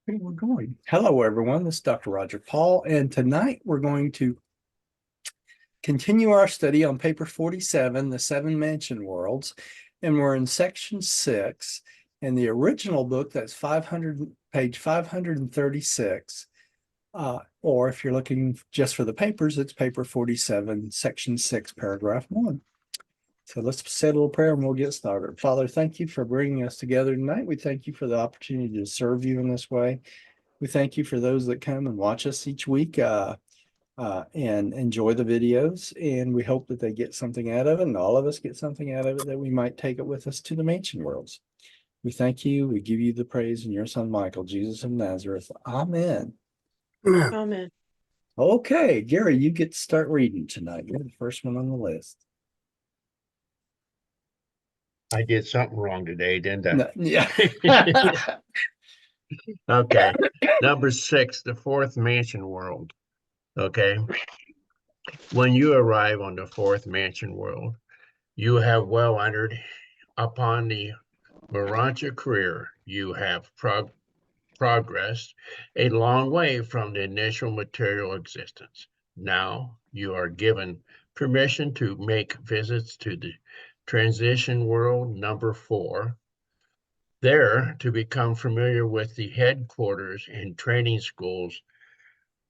Okay, we're going. Hello, everyone. This is Dr. Roger Paul, and tonight we're going to continue our study on paper 47, the seven mansion worlds, and we're in section 6. In the original book, that's page 536. Or if you're looking just for the papers, it's paper 47, section 6, paragraph 1. So let's say a little prayer and we'll get started. Father, thank you for bringing us together tonight. We thank you for the opportunity to serve you in this way. We thank you for those that come and watch us each week and enjoy the videos. And we hope that they get something out of it, and all of us get something out of it, that we might take it with us to the mansion worlds. We thank you. We give you the praise in your son, Michael, Jesus of Nazareth. Amen. Amen. Okay, Gary, you get to start reading tonight. You're the first one on the list. I did something wrong today, didn't I? No, yeah. Okay. Number 6, the fourth mansion world. Okay. When you arrive on the fourth mansion world, you have well entered upon the Urantia career. You have progressed a long way from the initial material existence. Now you are given permission to make visits to the transition world number 4, there to become familiar with the headquarters and training schools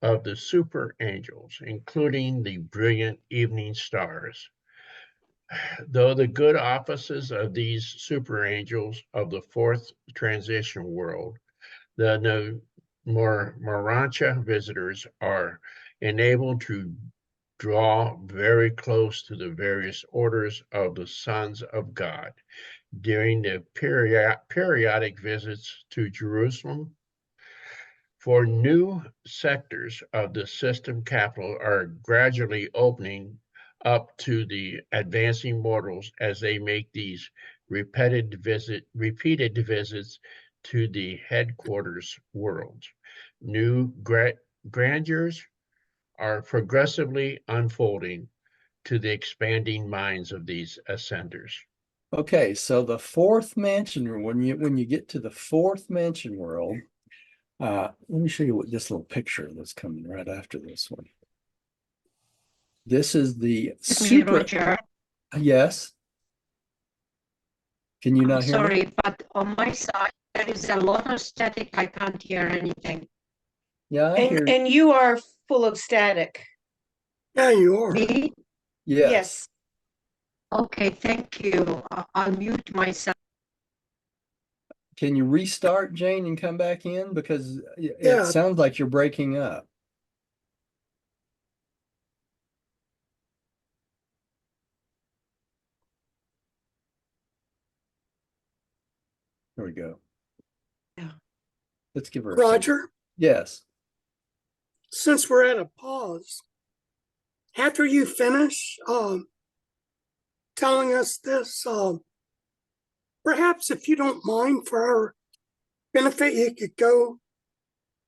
of the super angels, including the brilliant evening stars. Though the good offices of these super angels of the fourth transition world, the Morancha visitors are enabled to draw very close to the various orders of the sons of God during the periodic visits to Jerusalem. For new sectors of the system capital are gradually opening up to the advancing mortals as they make these repeated visits to the headquarters worlds. New grandeurs are progressively unfolding to the expanding minds of these ascenders. Okay, so the fourth mansion, when you get to the fourth mansion world, let me show you what this little picture that's coming right after this one. This is the super. Roger. Yes. Can you not hear me? Sorry, but on my side there is a lot of static. I can't hear anything. Yeah, I hear. And you are full of static. Yeah, you are. Me? Yes. Okay, thank you. I'll mute myself. Can you restart, Jane, and come back in? Because it Yeah. sounds like you're breaking up. There we go. Yeah. Let's give her a Roger, second. Yes. since we're at a pause, after you finish telling us this, perhaps if you don't mind, for our benefit, you could go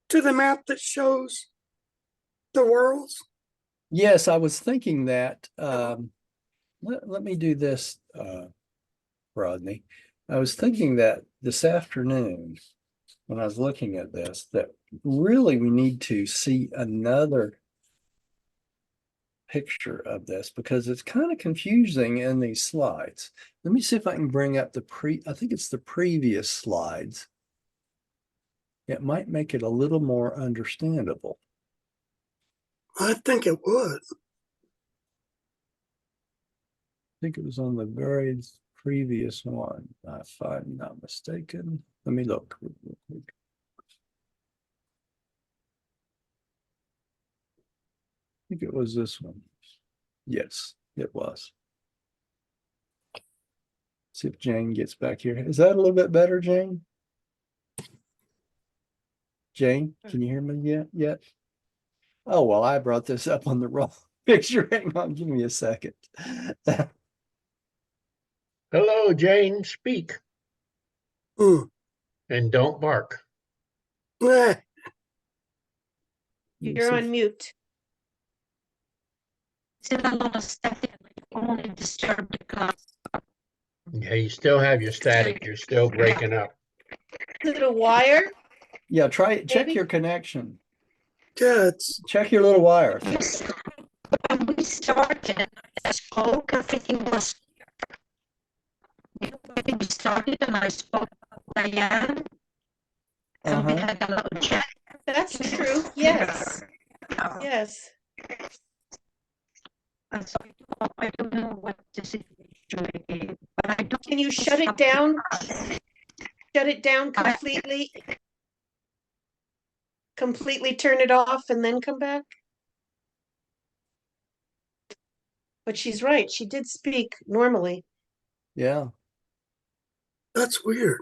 to the map that shows the worlds. Yes, I was thinking that. Let me do this, Rodney. I was thinking that this afternoon, when I was looking at this, that really we need to see another picture of this because it's kind of confusing in these slides. Let me see if I can bring up I think it's the previous slides. It might make it a little more understandable. I think it would. I think it was on the very previous one, if I'm not mistaken. Let me look real quick. I think it was this one. Yes, it was. See if Jane gets back here. Is that a little bit better, Jane? Jane, can you hear me yet? Oh, well, I brought this up on the wrong picture. Hang on, give me a second. Hello, Jane, speak. And don't bark. You're on mute. Still a lot of static. Only disturb the class. Yeah, you still have your static. You're still breaking up. Is it a wire? Yeah, check Maybe? your connection. Yeah, it's Check your little wire. Yes, when we started, I spoke, everything was. When we started and I spoke to Diane, and we Uh-huh. had a little chat. That's true. Yes. Yes. And so I don't know what the situation is, but I don't. Can you shut it down? Shut it down completely? Completely turn it off and then come back? But she's right. She did speak normally. Yeah, that's weird.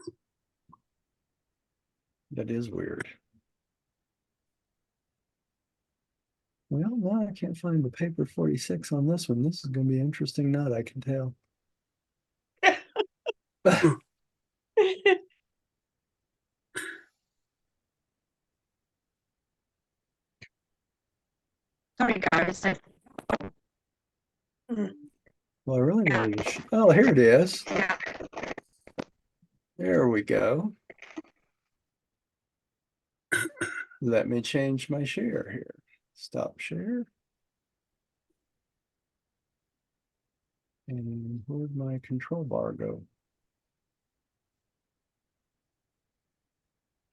that is weird. Well, no, I can't find the paper 46 on this one. This is going to be an interesting nut, I can tell. Sorry, guys. Well, I really wanted to. Oh, here it is. Yeah. There we go. Let me change my share here. Stop share. And where'd my control bar go?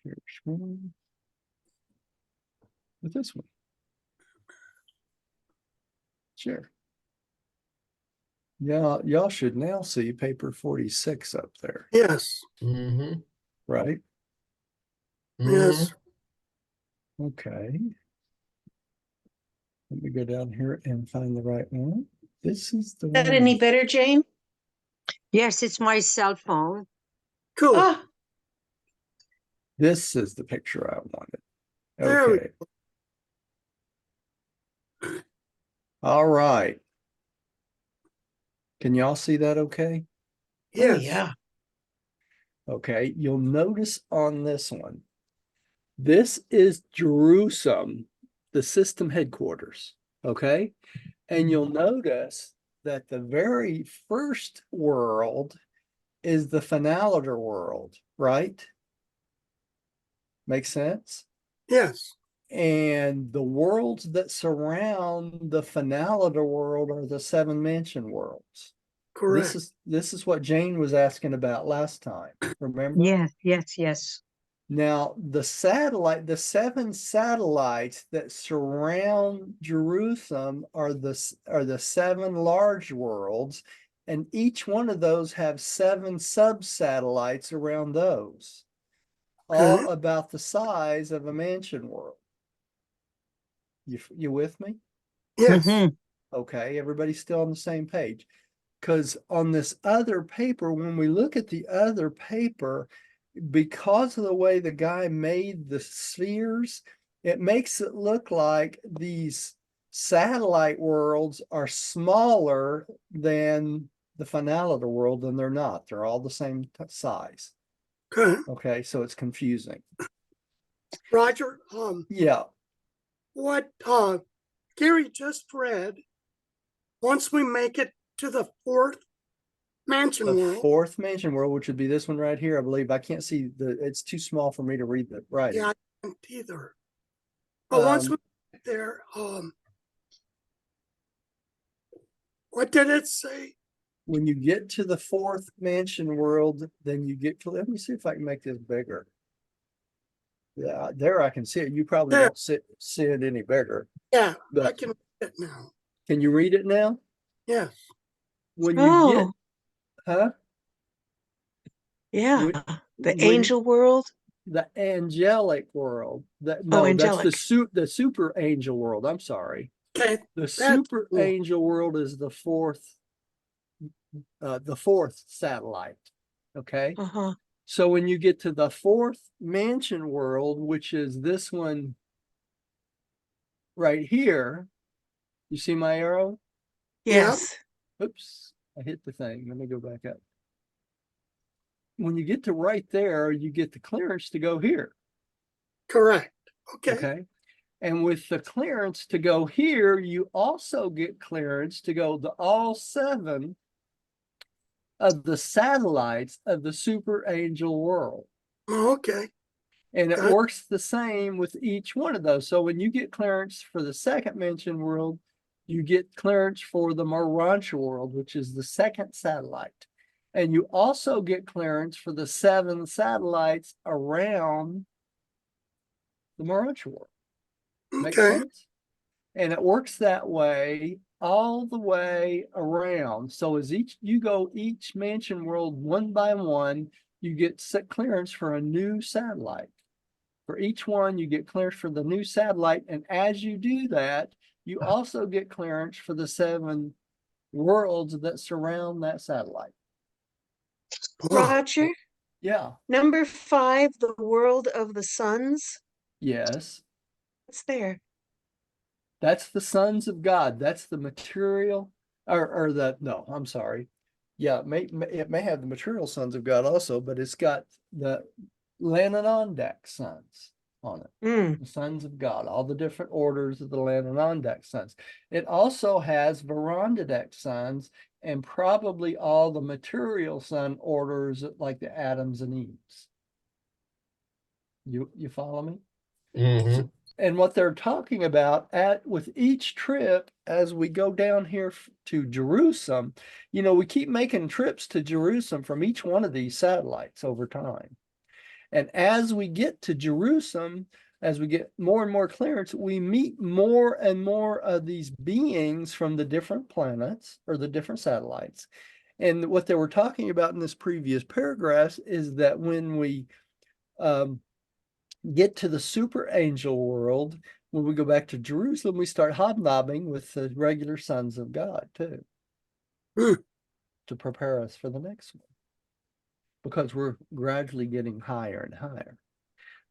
Share screen. With this one. Share. Yeah, y'all should now see paper 46 up there, Yes, Mm-hmm. right? yes. Okay. Let me go down here and find the right one. This is the Is that one. any better, Jane? Yes, it's my cell phone. Cool. Ah, This is the picture I wanted. There we Okay. All right. Can y'all see that okay? oh, yes. yeah. Okay. You'll notice on this one, this is Jerusalem, the system headquarters. Okay. And you'll notice that the very first world is the finaliter world, right? Makes sense? Yes, And the worlds that surround the finaliter world are the seven mansion worlds. correct. This is what Jane was asking about last time. Remember? Yes. Now the seven satellites that surround Jerusalem are the seven large worlds, and each one of those have seven sub-satellites around those, all Okay. about the size of a mansion world. You with me? Yes, Okay, everybody's still on the same page. Because on this other paper, when we look at the other paper, because of the way the guy made the spheres, it makes it look like these satellite worlds are smaller than the finality world, and they're not. They're all the same size. okay. Okay, so it's confusing. Roger, Yeah, what Gary just read, once we make it to the fourth mansion the world, fourth mansion world, which would be this one right here, I believe. I can't see it's too small for me to read the writing. yeah, I can't either. But once Um, we get there, what did it say? When you get to the fourth mansion world, then you get to, let me see if I can make this bigger. Yeah, there I can see it. You probably There. don't see it any bigger. Yeah, I But can read it now. can you read it now? Yes, When you get, huh? Yeah. When- The when- angel world. The angelic world. Oh, That's angelic. the super angel world. I'm sorry. okay, The super cool. angel world is the fourth satellite. Okay. Uh-huh. So when you get to the fourth mansion world, which is this one right here, you see my arrow? Yes. Oops, I hit the thing. Let me go back up. When you get to right there, you get the clearance to go here. Correct. Okay, Okay. And with the clearance to go here, you also get clearance to go to all seven of the satellites of the super angel world. Oh, okay. And it Got it. works the same with each one of those. So when you get clearance for the second mentioned world, you get clearance for the Urantia world, which is the second satellite. And you also get clearance for the 7 satellites around the Urantia world. Make Okay. sense? And it works that way all the way around. So as you go each mansion world one by one, you get set clearance for a new satellite. For each one, you get clearance for the new satellite. And as you do that, you also get clearance for the 7 worlds that surround that satellite. Oh, Roger, Yeah. number 5, the world of the suns. Yes. What's there? That's the sons of God. That's the material, or the, no, I'm sorry. Yeah, it may have the material sons of God also, but it's got the Lananondak sons on it. Mm, The sons of God, all the different orders of the Lananondak sons. It also has Verandadak sons and probably all the material son orders like the Adams and Eves. You follow me? Mhm. And what they're talking about with each trip as we go down here to Jerusalem, we keep making trips to Jerusalem from each one of these satellites over time. And as we get to Jerusalem, as we get more and more clearance, we meet more and more of these beings from the different planets or the different satellites. And what they were talking about in this previous paragraph is that when we get to the super angel world, when we go back to Jerusalem, we start hobnobbing with the regular sons of God too, Hmm. to prepare us for the next one, because we're gradually getting higher and higher.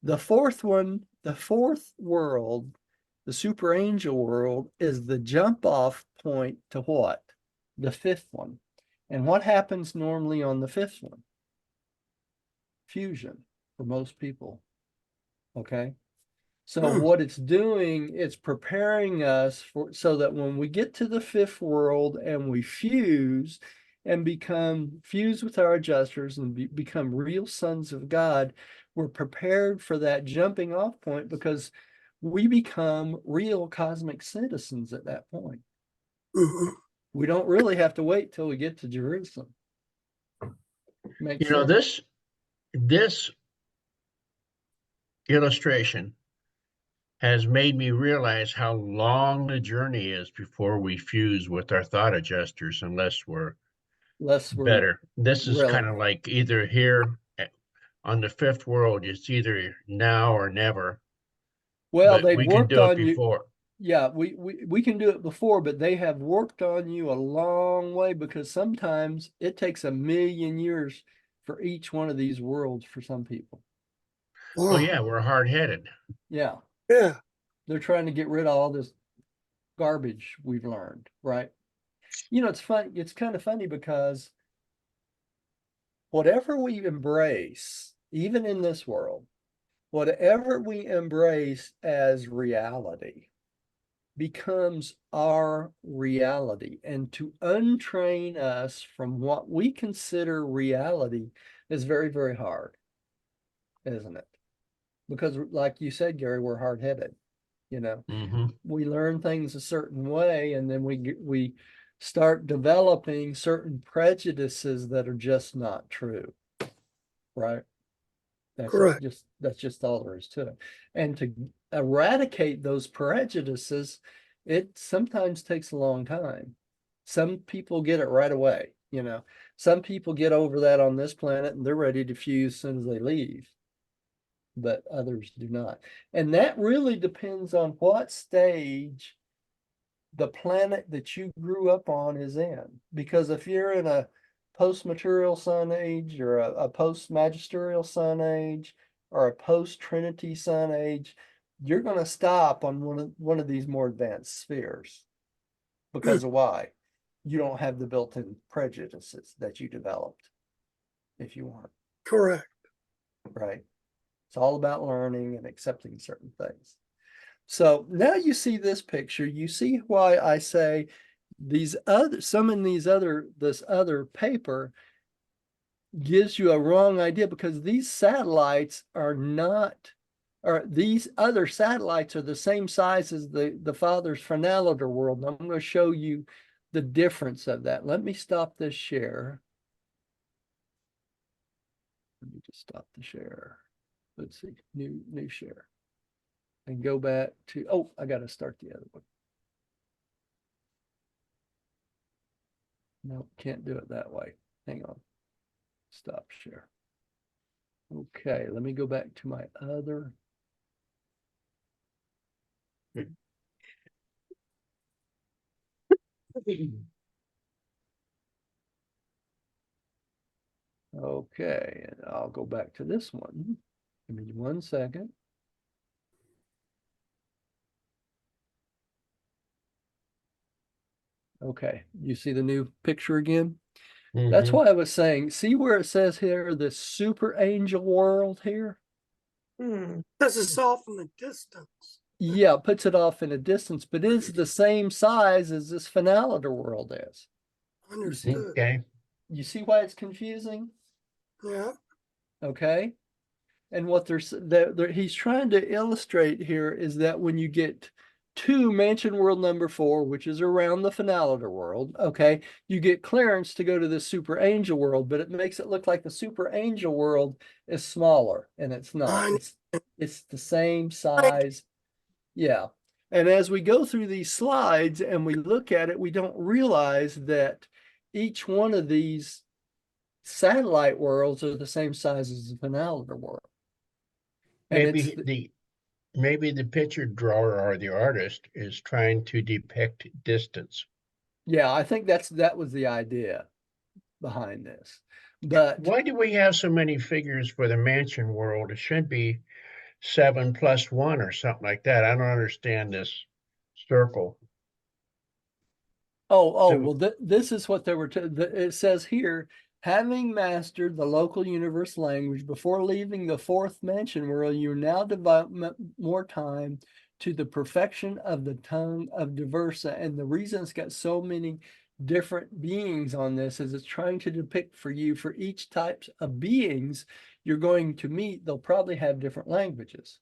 The fourth one, the fourth world, the super angel world, is the jump off point to what? The fifth one. And what happens normally on the fifth one? Fusion for most people. Okay. So Hmm. what it's doing, it's preparing us for so that when we get to the fifth world and we fuse and become fused with our adjusters and become real sons of God, we're prepared for that jumping off point because we become real cosmic citizens at that point. Mhm. We don't really have to wait till we get to Jerusalem. Makes sense? This illustration has made me realize how long the journey is before we fuse with our thought adjusters, unless we're Less we're better. This is really, kind of like either here on the fifth world, it's either now or never, well, but they've we can worked do it on you. before. Yeah, we can do it before, but they have worked on you a long way because sometimes it takes 1,000,000 years for each one of these worlds for some people. Well, Wow. yeah, we're hard-headed. Yeah, Yeah. they're trying to get rid of all this garbage we've learned, right? It's fun. It's kind of funny because whatever we embrace, even in this world, whatever we embrace as reality, becomes our reality. And to untrain us from what we consider reality is very, very hard, isn't it? Because, like you said, Gary, we're hard headed. Hmm. We learn things a certain way, and then we start developing certain prejudices that are just not true, right? Correct. That's just all there is to it. And to eradicate those prejudices, it sometimes takes a long time. Some people get it right away. Some people get over that on this planet and they're ready to fuse as soon as they leave, but others do not. And that really depends on what stage the planet that you grew up on is in. Because if you're in a post-material sun age or a post-magisterial sun age or a post-trinity sun age, you're going to stop on one of these more advanced spheres. Because of why? You don't have the built-in prejudices that you developed if you want, Correct. right? It's all about learning and accepting certain things. So now you see this picture, you see why I say this other paper gives you a wrong idea because these satellites are not, or these other satellites are the same size as the father's phrenaliter world. And I'm going to show you the difference of that. Let me stop this share. Let me just stop the share. Let's see, new share. And go back to, oh, I got to start the other one. No, can't do it that way. Hang on. Stop share. Okay, let me go back to my other. Okay, and I'll go back to this one. Give me 1 second. Okay, you see the new picture again? That's Mhm. why I was saying, see where it says here, the super angel world here? This is off in the distance. Yeah, it puts it off in a distance, but is the same size as this phrenaliter world is. Understood. Okay. You see why it's confusing? Yeah. Okay. And what he's trying to illustrate here is that when you get to mansion world number 4, which is around the phrenaliter world, okay, you get clearance to go to the super angel world, but it makes it look like the super angel world is smaller, and it's not. It's the same size. Yeah. And as we go through these slides and we look at it, we don't realize that each one of these satellite worlds are the same size as the phrenaliter world. And it's Maybe the picture drawer or the artist is trying to depict distance. yeah, I think that was the idea behind this. But Why do we have so many figures for the mansion world? It should be 7 plus 1 or something like that. I don't understand this circle. So, well, this is what they were. It says here, having mastered the local universe language before leaving the 4th mansion world, you now devote more time to the perfection of the tongue of diversa. And the reason it's got so many different beings on this is it's trying to depict for you, for each types of beings you're going to meet, they'll probably have different languages.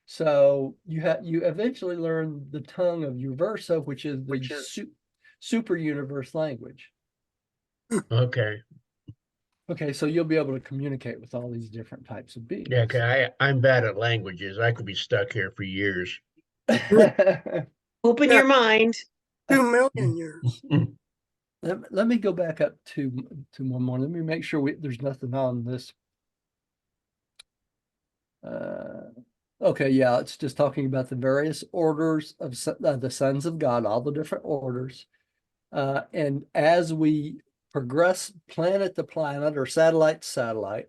So you eventually learn the tongue of Uversa, which is the super universe language. okay. Okay, so you'll be able to communicate with all these different types of beings. Yeah, okay. I'm bad at languages. I could be stuck here for years. Open Yeah. your mind. 2 million years. Let me go back up to one more. Let me make sure there's nothing on this. Okay, yeah, it's just talking about the various orders of the sons of God, all the different orders. And as we progress planet to planet or satellite to satellite,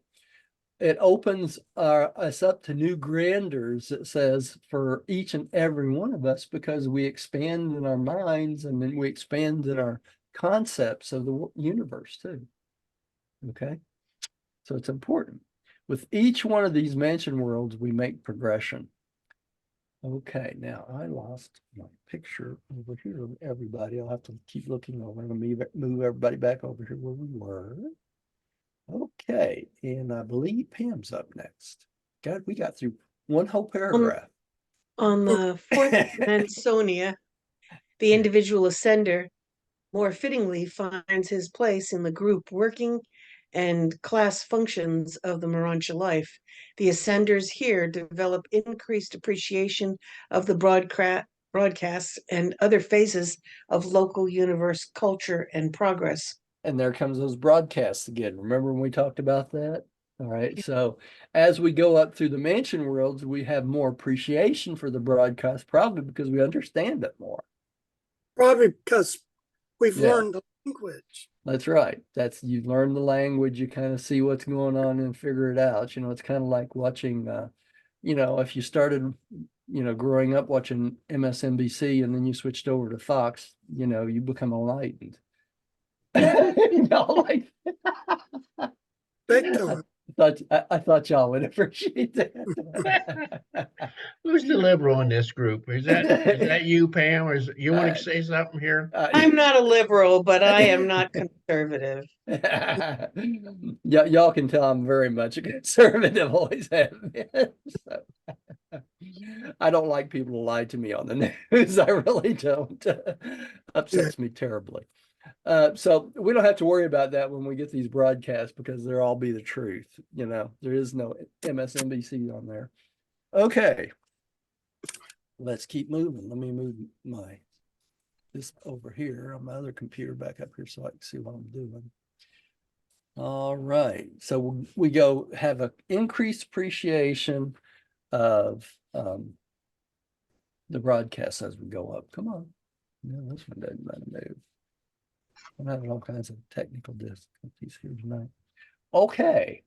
it opens us up to new grandeurs, it says, for each and every one of us, because we expand in our minds and then we expand in our concepts of the universe too. Okay, so it's important. With each one of these mansion worlds, we make progression. Okay, now I lost my picture over here of everybody. I'll have to keep looking over and move everybody back over here where we were. Okay, and I believe Pam's up next. God, we got through one whole paragraph. On the 4th Mansonia, the individual ascender more fittingly finds his place in the group working and class functions of the Morantia life. The ascenders here develop increased appreciation of the broadcasts and other phases of local universe culture and progress. And there comes those broadcasts again. Remember when we talked about that? All right. So as we go up through the mansion worlds, we have more appreciation for the broadcast, probably because we understand it more. Probably because we've Yeah. learned the language. That's right. You learn the language, you kind of see what's going on and figure it out. It's kind of like watching, if you started, growing up watching MSNBC and then you switched over to Fox, you become enlightened. Like Big time. I thought y'all would appreciate that. Who's the liberal in this group? Is that you, Pam, or you want to say something here? I'm not a liberal, but I am not conservative. Y'all can tell I'm very much a conservative, always have been. So, I don't like people to lie to me on the news. I really don't. Upsets me terribly. So we don't have to worry about that when we get these broadcasts because they'll all be the truth. You know, there is no MSNBC on there. Okay. Let's keep moving. Let me move this over here on my other computer back up here so I can see what I'm doing. All right. So we go have an increased appreciation of the broadcast as we go up. Come on. No, this one doesn't want to move. I'm having all kinds of technical difficulties here tonight. Okay.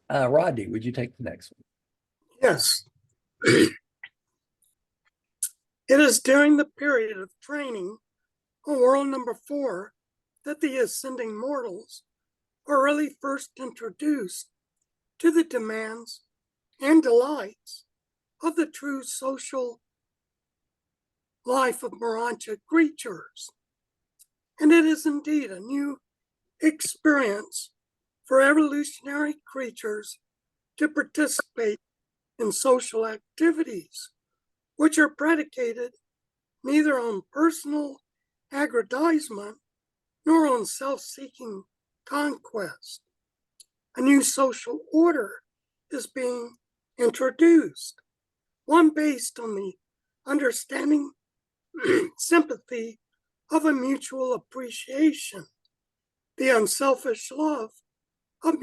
Rodney, would you take the next one? Yes. It is during the period of training on world number 4 that the ascending mortals are really first introduced to the demands and delights of the true social life of Urantia creatures. And it is indeed a new experience for evolutionary creatures to participate in social activities, which are predicated neither on personal aggrandizement nor on self-seeking conquest. A new social order is being introduced, one based on the understanding, sympathy of a mutual appreciation, the unselfish love of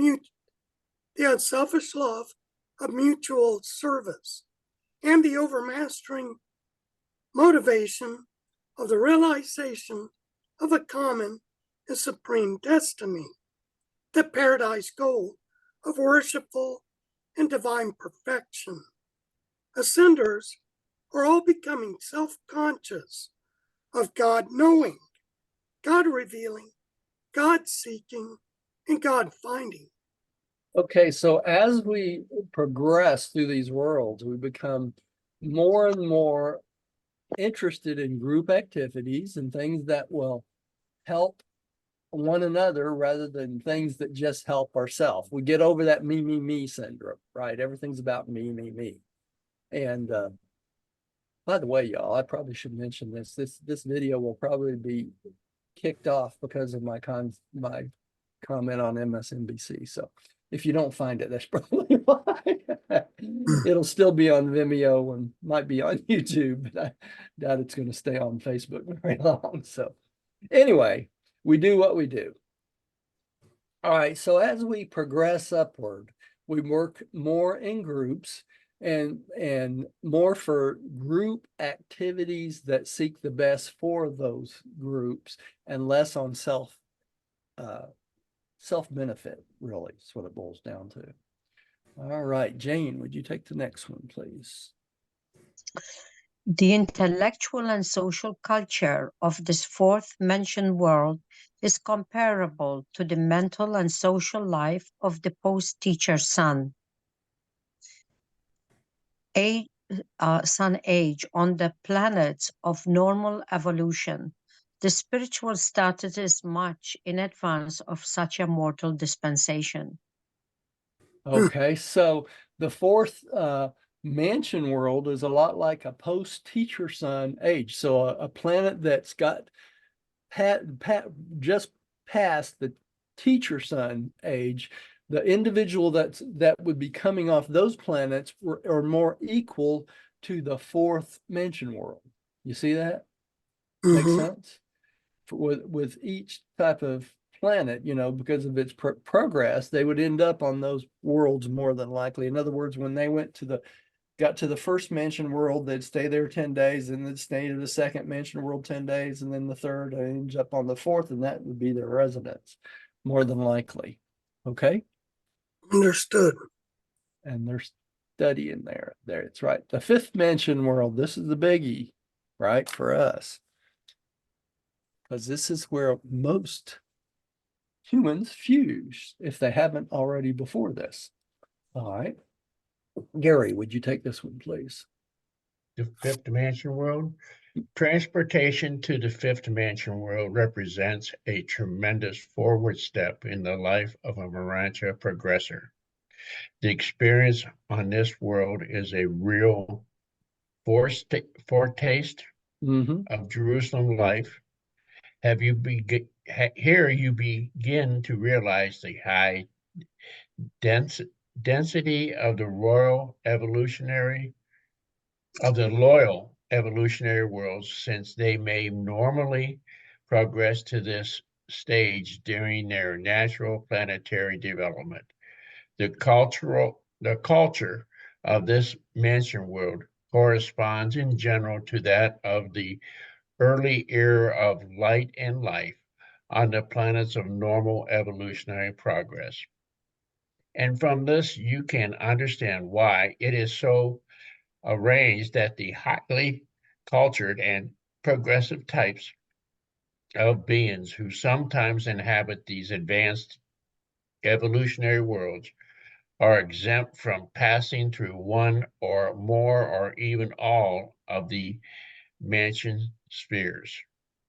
mutual service, and the overmastering motivation of the realization of a common and supreme destiny, the paradise goal of worshipful and divine perfection. Ascenders are all becoming self-conscious of God knowing, God revealing, God seeking, and God finding. Okay, so as we progress through these worlds, we become more and more interested in group activities and things that will help one another rather than things that just help ourselves. We get over that me syndrome, right? Everything's about me. And by the way, y'all, I probably should mention this. This video will probably be kicked off because of my comment on MSNBC. So if you don't find it, that's probably why. It'll still be on Vimeo and might be on YouTube, but I doubt it's going to stay on Facebook very long. So anyway, we do what we do. All right, so as we progress upward, we work more in groups and more for group activities that seek the best for those groups and less on self-benefit, really, is what it boils down to. All right, Jane, would you take the next one, please? The intellectual and social culture of this fourth mentioned world is comparable to the mental and social life of the post-teacher sun. Sun age on the planets of normal evolution. The spiritual status is much in advance of such a mortal dispensation. Okay, so the fourth mansion world is a lot like a post-teacher sun age. So a planet that's got just past the teacher sun age, the individual that would be coming off those planets are more equal to the fourth mansion world. You see that? Makes sense? With each type of planet, you know, because of its progress, they would end up on those worlds more than likely. In other words, when they got to the first mansion world, they'd stay there 10 days, and they'd stay to the second mansion world 10 days, and then the third ends up on the fourth, and that would be their residence, more than likely. Okay? Understood. And they're studying there. There, it's right. The fifth mansion world, this is the biggie, right, for us. Because this is where most humans fuse if they haven't already before this. All right. Gary, would you take this one, please? The fifth dimension world. Transportation to the fifth dimension world represents a tremendous forward step in the life of a Urantia progressor. The experience on this world is a real foretaste Mm-hmm. of Jerusalem life. Here you begin to realize the high density of the loyal evolutionary worlds, since they may normally progress to this stage during their natural planetary development. The culture of this mansion world corresponds in general to that of the early era of light and life on the planets of normal evolutionary progress. And from this, you can understand why it is so arranged that the highly cultured and progressive types of beings who sometimes inhabit these advanced evolutionary worlds are exempt from passing through one or more or even all of the mansion spheres.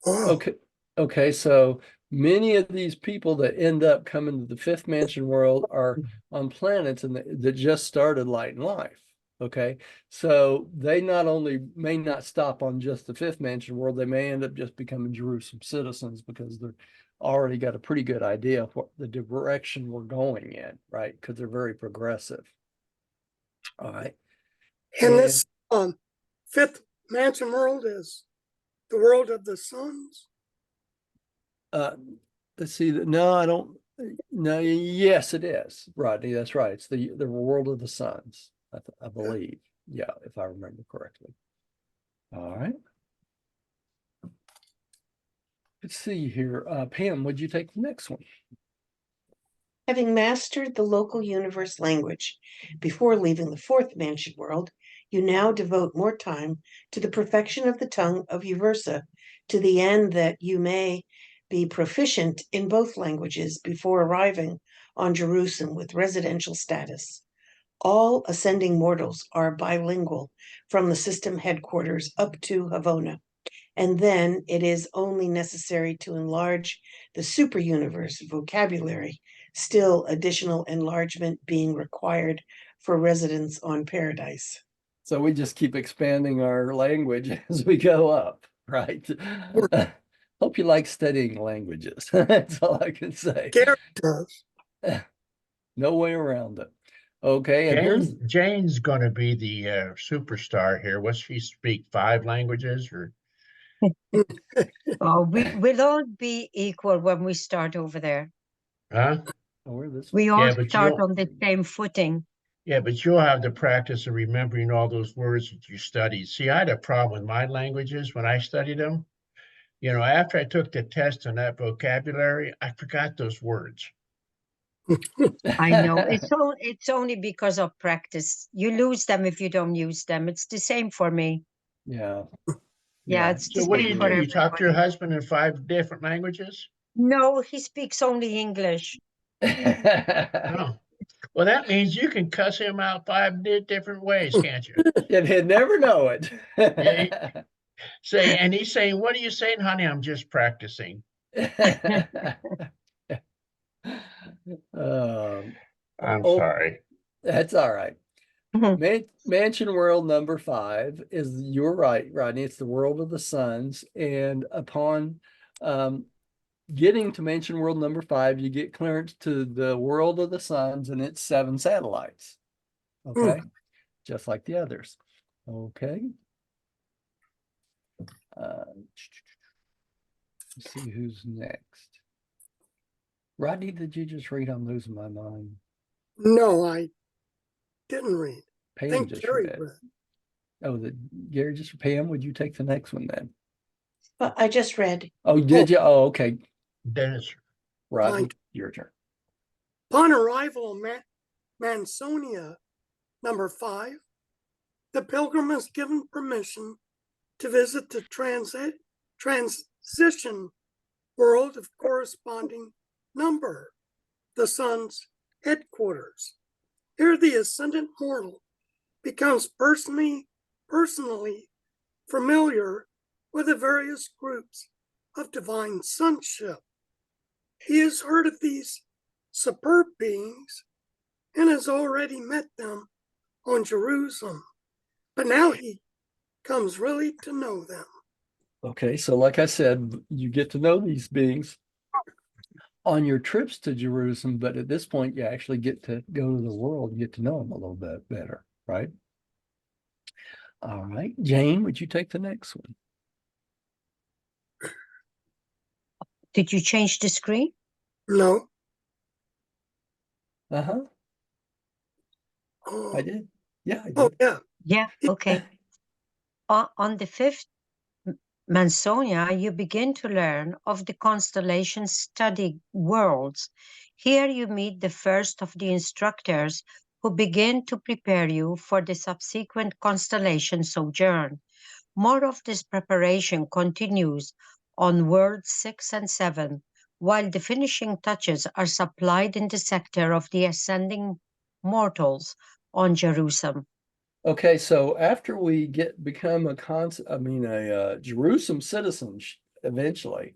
Oh, Okay. Okay. So many of these people that end up coming to the fifth mansion world are on planets and that just started light and life. Okay. So they not only may not stop on just the fifth mansion world, they may end up just becoming Jerusalem citizens because they're already got a pretty good idea of what the direction we're going in, right? Because they're very progressive. All right. and And this fifth mansion world is the world of the suns. let's see. No, I don't. No, yes, it is, Rodney. That's right. It's the world of the suns, I believe. Yeah, if I remember correctly. All right. Let's see here. Pam, would you take the next one? Having mastered the local universe language before leaving the fourth mansion world, you now devote more time to the perfection of the tongue of Uversa, to the end that you may be proficient in both languages before arriving on Jerusalem with residential status. All ascending mortals are bilingual from the system headquarters up to Havona, and then it is only necessary to enlarge the super universe vocabulary, still additional enlargement being required for residents on Paradise. So we just keep expanding our language as we go up, right? Hope you like studying languages. That's all I can say. Gary does. No way around it. Okay, and here's Jane's going to be the superstar here. What she speak 5 languages or? Oh, we'll all be equal when we start over there. Huh? where this We all Yeah, but start you'll on the same footing. yeah, but you'll have the practice of remembering all those words that you studied. See, I had a problem with my languages when I studied them. You know, after I took the test on that vocabulary, I forgot those words. I know it's only because of practice. You lose them if you don't use them. It's the same for me. Yeah. Yeah, it's So the what do same you for do? You talk to your everybody. husband in 5 different languages? No, he speaks only English. Oh, well, that means you can cuss him out 5 different ways, can't you? And he'd never know it. Yeah, say, and he's saying, "What are you saying, honey? I'm just practicing." Um, I'm oh, sorry. that's all right. Mhm. Mansion World number 5 is, you're right, Rodney. It's the world of the suns. And upon getting to Mansion World number 5, you get clearance to the world of the suns and its 7 satellites. Okay. Just like the others. Okay. Let's see who's next. Rodney, did you just read? I'm losing my mind. No, I didn't read. I Pam think just Gary read. read. Oh, Gary just Pam, would you take the next one then? But I just read. Oh, did you? Oh, okay. Dennis, Rodney, Fine. your turn. Upon arrival in Mansonia number 5, the pilgrim is given permission to visit the transition world of corresponding number the sun's headquarters. Here the ascendant mortal becomes personally familiar with the various groups of divine sonship. He has heard of these superb beings and has already met them on Jerusalem, but now he comes really to know them. Okay, so like I said, you get to know these beings on your trips to Jerusalem, but at this point, you actually get to go to the world and get to know them a little bit better, right? All right, Jane, would you take the next one? Did you change the screen? No. Uh-huh, Oh, I did. Yeah, I oh did. yeah. Yeah, okay. On the fifth Mansonia, you begin to learn of the constellation study worlds. Here you meet the first of the instructors who begin to prepare you for the subsequent constellation sojourn. More of this preparation continues on worlds 6 and 7, while the finishing touches are supplied in the sector of the ascending mortals on Jerusalem. Okay, so after we become a Jerusalem citizen eventually,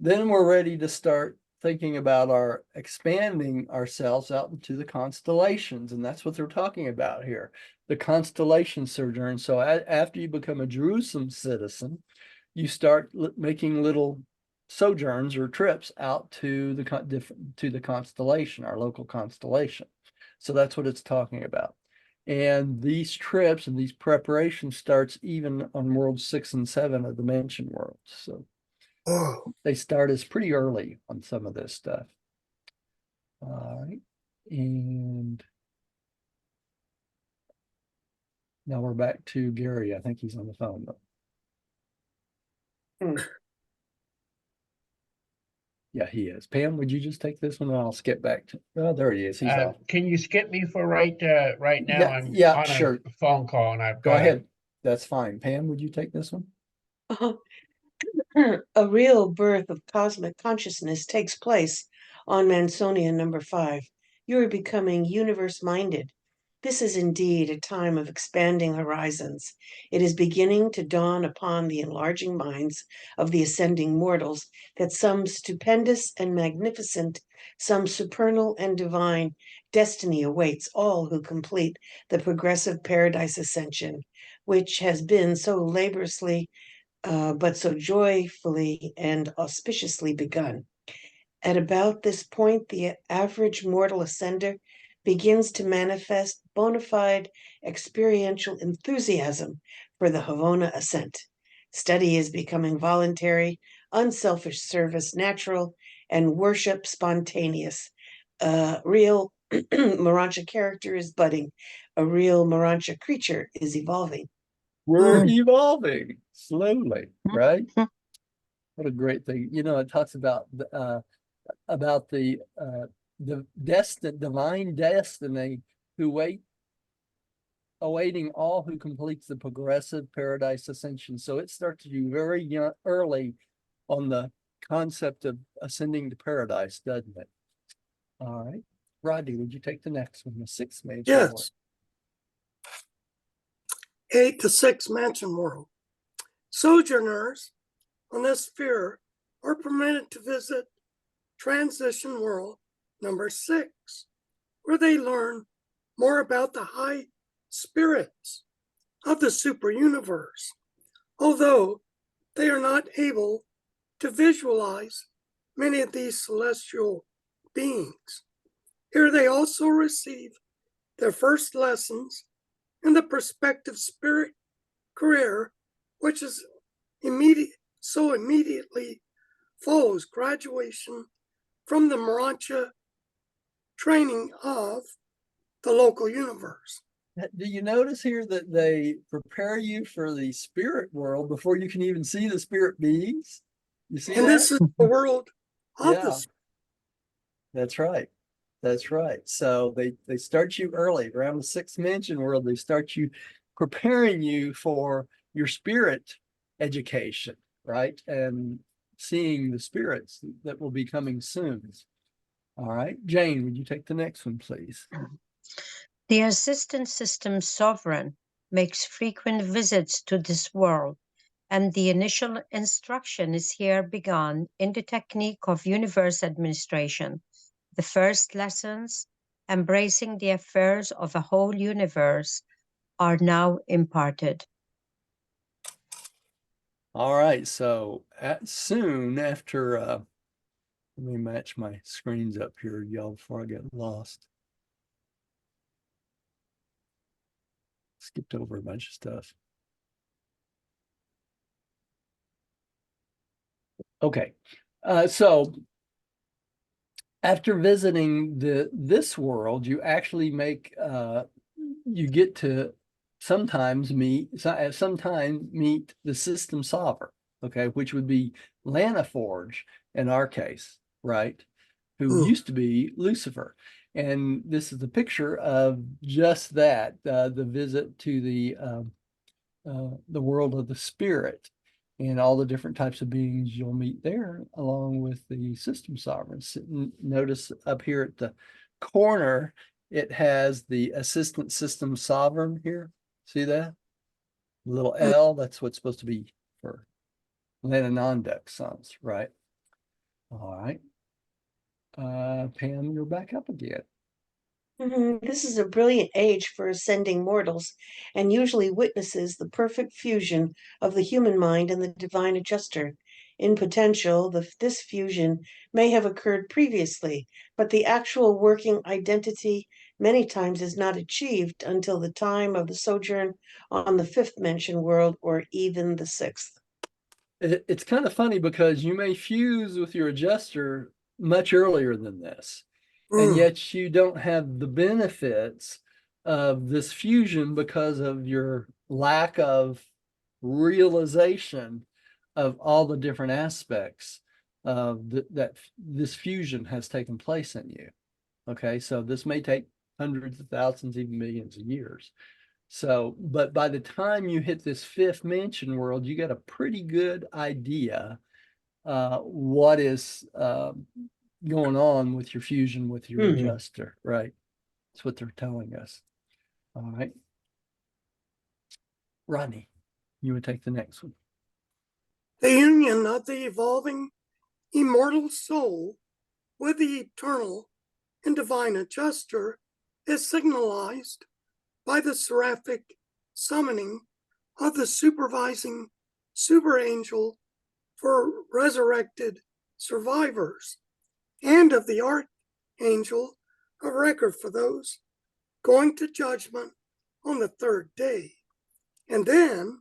then we're ready to start thinking about our expanding ourselves out into the constellations, and that's what they're talking about here, the constellation sojourn. So after you become a Jerusalem citizen, you start making little sojourns or trips out to the constellation, our local constellation. So that's what it's talking about. And these trips and these preparations starts even on world 6 and 7 of the mansion worlds. So Oh, they start us pretty early on some of this stuff. All right. And now we're back to Gary. I think he's on the phone though. Hmm. Yeah, he is. Pam, would you just take this one and I'll skip back to, oh, there he is. He's off. Can you skip me for right now? Yeah, I'm yeah, on sure. a phone call and I've Go got ahead. That's fine. Pam, would you take this one? A real birth of cosmic consciousness takes place on Mansonia number 5. You are becoming universe minded. This is indeed a time of expanding horizons. It is beginning to dawn upon the enlarging minds of the ascending mortals that some stupendous and magnificent, some supernal and divine destiny awaits all who complete the progressive paradise ascension, which has been so laboriously but so joyfully and auspiciously begun. At about this point, the average mortal ascender begins to manifest bona fide experiential enthusiasm for the Havona ascent. Study is becoming voluntary, unselfish service natural, and worship spontaneous. A real Morancha character is budding. A real Morancha creature is evolving. We're Hmm. evolving slowly, right? What a great thing. You know, it talks about the divine destiny who awaiting all who completes the progressive paradise ascension. So it starts you very young, early on the concept of ascending to paradise, doesn't it? All right. Rodney, would you take the next one, the 6th major yes. world? 8 to 6 mansion world. Sojourners on this sphere are permitted to visit transition world number 6, where they learn more about the high spirits of the super universe, although they are not able to visualize many of these celestial beings. Here they also receive their first lessons in the prospective spirit career, which is immediately follows graduation from the Morancha training of the local universe. Do you notice here that they prepare you for the spirit world before you can even see the spirit beings? You see And that? this is the world of Yeah, the that's right. That's right. So they start you early around the 6th mansion world. They start you preparing you for your spirit education, right? And seeing the spirits that will be coming soon. All right, Jane, would you take the next one, please? The assistant system sovereign makes frequent visits to this world, and the initial instruction is here begun in the technique of universe administration. The first lessons, embracing the affairs of a whole universe, are now imparted. All right, so soon after, let me match my screens up here, y'all, before I get lost. Skipped over a bunch of stuff. Okay, so after visiting this world, you actually make you get to sometimes meet the system sovereign, okay, which would be Lana Forge in our case, right? Who used to be Lucifer. And this is a picture of just that, the visit to the world of the spirit and all the different types of beings you'll meet there, along with the system sovereigns. Notice up here at the corner, it has the assistant system sovereign here. See that? Little L, that's what's supposed to be for Lenonondex sons, right? All right. Pam, you're back up again. This is a brilliant age for ascending mortals and usually witnesses the perfect fusion of the human mind and the divine adjuster. In potential, this fusion may have occurred previously, but the actual working identity many times is not achieved until the time of the sojourn on the fifth mention world or even the sixth. It's kind of funny because you may fuse with your adjuster much earlier than this, and yet you don't have the benefits of this fusion because of your lack of realization of all the different aspects of that this fusion has taken place in you. Okay, so this may take hundreds of thousands, even millions of years. So, but by the time you hit this fifth mansion world, you got a pretty good idea what is going on with your fusion with your adjuster, right? That's what they're telling us. All right. Rodney, you would take the next one. The union of the evolving immortal soul with the eternal and divine adjuster is signalized by the seraphic summoning of the supervising super angel for resurrected survivors and of the archangel of record for those going to judgment on the third day. And then,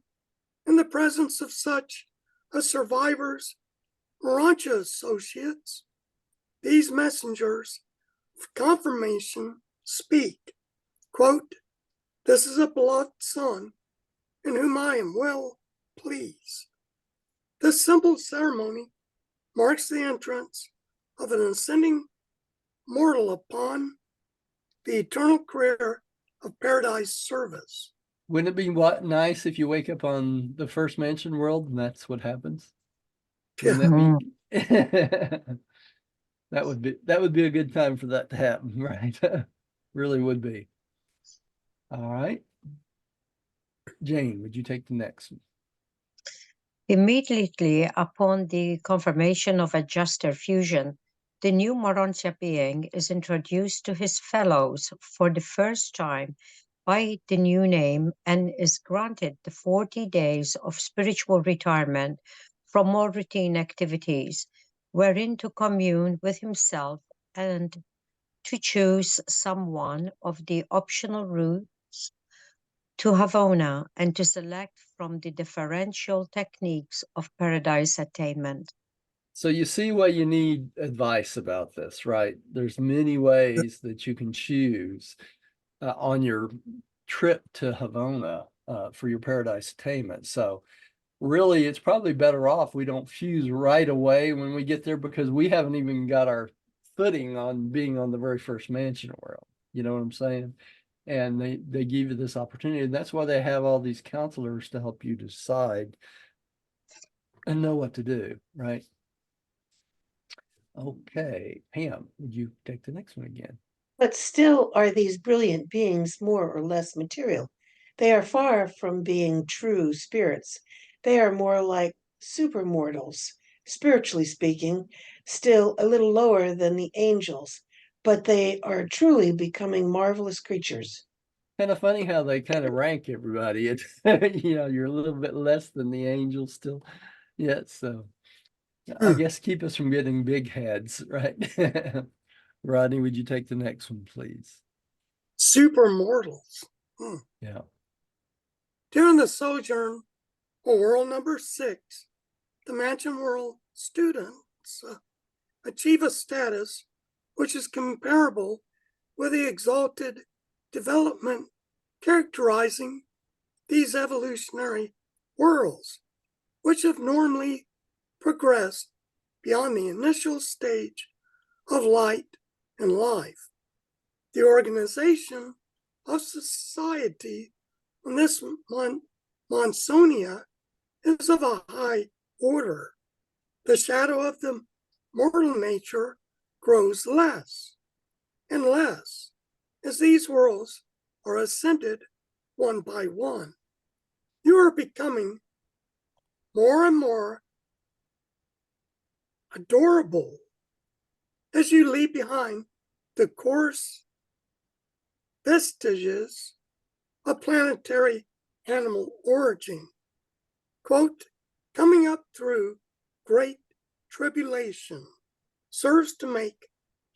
in the presence of such a survivor's Urantia associates, these messengers of confirmation speak, quote, "This is a beloved son in whom I am well pleased." This simple ceremony marks the entrance of an ascending mortal upon the eternal career of paradise service. Wouldn't it be nice if you wake up on the first mansion world and that's what happens? Wouldn't that be that would be a good time for that to happen, right? Really would be. All right. Jane, would you take the next one? Immediately upon the confirmation of adjuster fusion, the new Morontia being is introduced to his fellows for the first time by the new name and is granted the 40 days of spiritual retirement from more routine activities, wherein to commune with himself and to choose someone of the optional routes to Havona and to select from the differential techniques of paradise attainment. So you see why you need advice about this, right? There's many ways that you can choose on your trip to Havona for your paradise attainment. So really, it's probably better off we don't fuse right away when we get there because we haven't even got our footing on being on the very first mansion world. You know what I'm saying? And they give you this opportunity. And that's why they have all these counselors to help you decide and know what to do, right? Okay, Pam, would you take the next one again? But still are these brilliant beings more or less material. They are far from being true spirits. They are more like supermortals, spiritually speaking, still a little lower than the angels, but they are truly becoming marvelous creatures. Kind of funny how they kind of rank everybody. It's, you're a little bit less than the angels still. Yeah, so I guess keep us from getting big heads, right? Rodney, would you take the next one, please? Supermortals. Yeah. During the sojourn on world number 6, the Mansion World students achieve a status which is comparable with the exalted development characterizing these evolutionary worlds, which have normally progressed beyond the initial stage of light and life. The organization of society on this Monsonia is of a high order. The shadow of the mortal nature grows less and less as these worlds are ascended one by one. You are becoming more and more adorable as you leave behind the coarse vestiges of planetary animal origin. Quote, coming up through great tribulation serves to make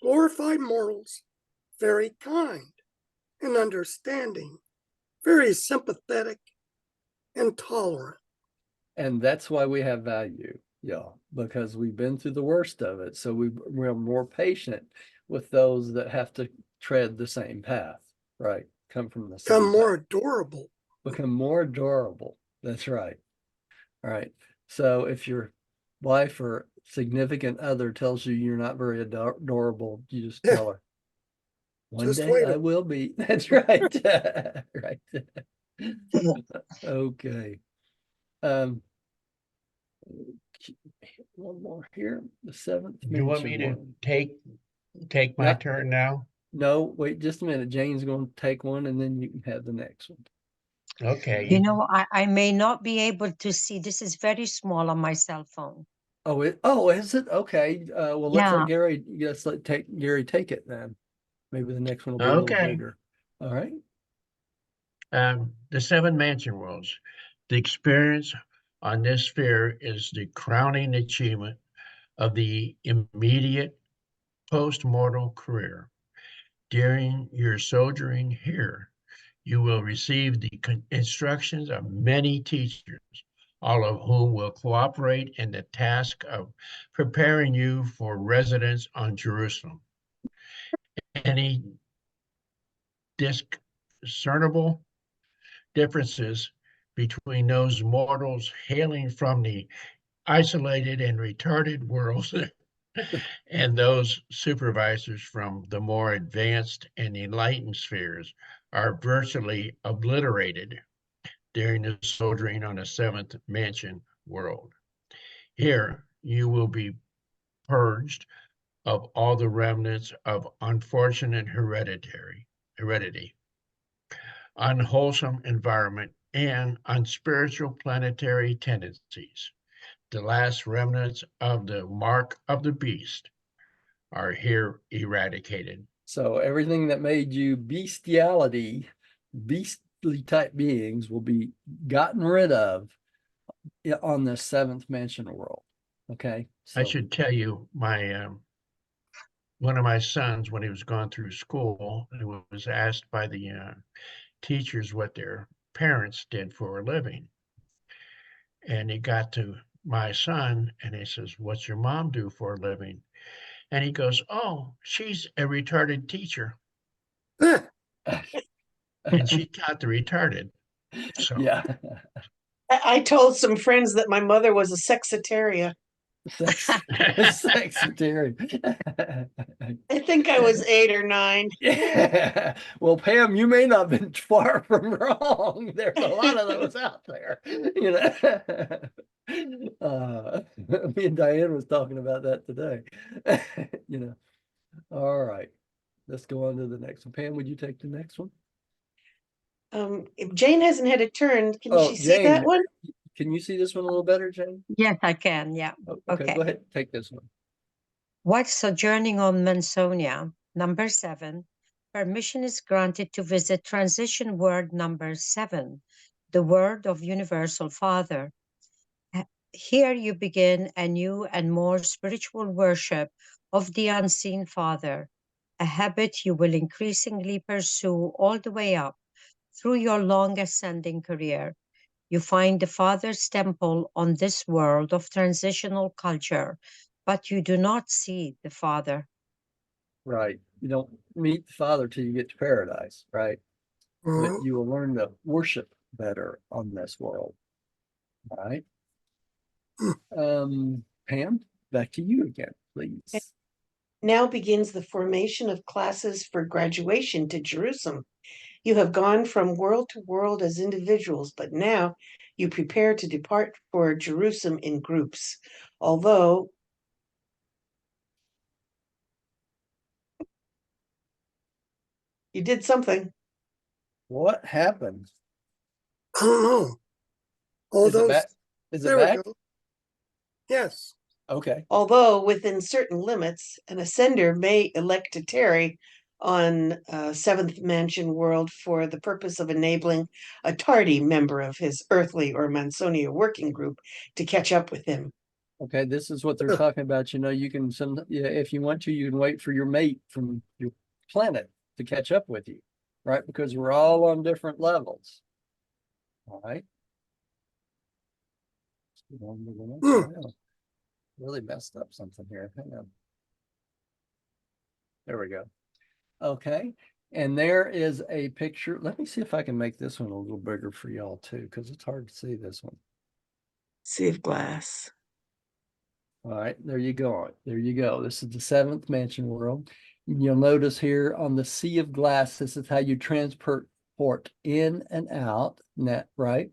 glorified mortals very kind and understanding, very sympathetic and tolerant. And that's why we have value, because we've been through the worst of it. So we're more patient with those that have to tread the same path, right? Come from the same Become more path. adorable. Become more adorable. That's right. All right. So if your wife or significant other tells you you're not very adorable, you just tell her, one Just day wait. I will be. That's right. Right. Okay. One more here. The seventh You want me mention to one. take my No. turn now? No, wait just a minute. Jane's going to take one and then you can have the next one. Okay. You know, I may not be able to see. This is very small on my cell phone. Oh, is it? Okay. Well, let's Yeah. let Gary, Gary take it then. Maybe the next one will be a little Okay. bigger. All right. The 7 mansion worlds. The experience on this sphere is the crowning achievement of the immediate post-mortal career. During your sojourning here, you will receive the instructions of many teachers, all of whom will cooperate in the task of preparing you for residence on Jerusalem. Any discernible differences between those mortals hailing from the isolated and retarded worlds and those supervisors from the more advanced and enlightened spheres are virtually obliterated during the sojourning on the 7th mansion world. Here, you will be purged of all the remnants of unfortunate heredity, unwholesome environment, and unspiritual planetary tendencies. The last remnants of the mark of the beast are here eradicated. So everything that made you beastly type beings will be gotten rid of on the 7th mansion world. Okay. I So should tell you, my one of my sons, when he was going through school, he was asked by the teachers what their parents did for a living. And he got to my son and he says, what's your mom do for a living? And he goes, oh, she's a retarded teacher. And she taught the retarded. So yeah. I told some friends that my mother was a sexitaria. Sex, Secretary. I think I was 8 or 9. Yeah. Well, Pam, you may not have been far from wrong. There's a lot of those out there. You know, me and Diane was talking about that today. You know, all right. Let's go on to the next one. Pam, would you take the next one? If Jane hasn't had a turn, can Oh, she see that Jane, one? can you see this one a little better, Jane? Yes, I can. Yeah. Oh, okay, Okay. go ahead. Take this one. While sojourning on Mansonia, number 7, permission is granted to visit transition word number 7, the word of Universal Father. Here you begin a new and more spiritual worship of the unseen Father, a habit you will increasingly pursue all the way up through your long ascending career. You find the Father's temple on this world of transitional culture, but you do not see the Father. Right. You don't meet the Father till you get to paradise, right? But Mhm. you will learn to worship better on this world. All right. Pam, back to you again, please. Now begins the formation of classes for graduation to Jerusalem. You have gone from world to world as individuals, but now you prepare to depart for Jerusalem in groups. Although you did something. What happened? I don't know. All Is it those, back? Is it there we back? go. Yes. Okay. Although within certain limits, an ascender may elect to tarry on Seventh Mansion World for the purpose of enabling a tardy member of his earthly or Mansonia working group to catch up with him. Okay. This is what they're talking about. You know, you can yeah, if you want to, you can wait for your mate from your planet to catch up with you, right? Because we're all on different levels. All right. Let's go on to the next one. Oh, really messed up something here. Hang on. There we go. Okay. And there is a picture. Let me see if I can make this one a little bigger for y'all too, because it's hard to see this one. Sea of glass. All right, there you go. There you go. This is the seventh mansion world. You'll notice here on the sea of glass, this is how you transport in and out, right?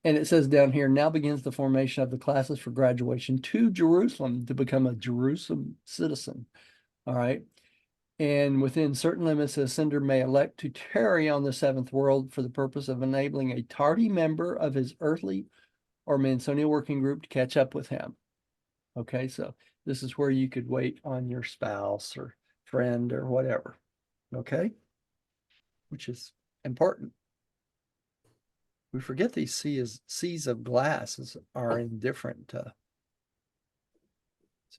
And it says down here, now begins the formation of the classes for graduation to Jerusalem to become a Jerusalem citizen. All right. And within certain limits, the ascender may elect to tarry on the seventh world for the purpose of enabling a tardy member of his earthly or Mansonia working group to catch up with him. Okay, so this is where you could wait on your spouse or friend or whatever. Okay, which is important. We forget these seas of glass are in different. See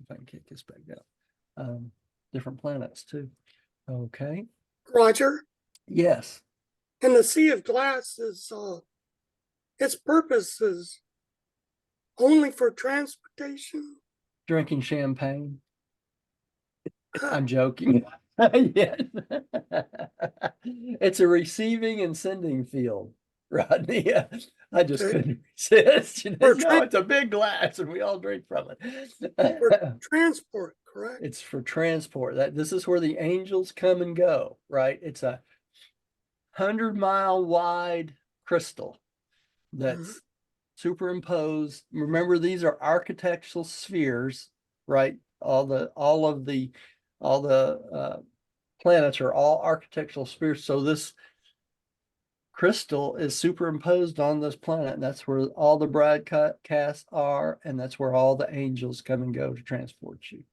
if I can kick this back down. Different planets too. Okay. Roger. Yes. And the Sea of Glass is its purpose is only for transportation. Drinking champagne. I'm joking. Yes. It's a receiving and sending field, Rodney. I just Okay. couldn't resist. For No, it's a big glass and we all drink from For it. transport, correct? It's for transport. This is where the angels come and go, right? It's a 100-mile wide crystal that's superimposed. Remember, these are architectural spheres, right? All of the planets are all architectural spheres. So this crystal is superimposed on this planet, and that's where all the broadcasts are, and that's where all the angels come and go to transport you,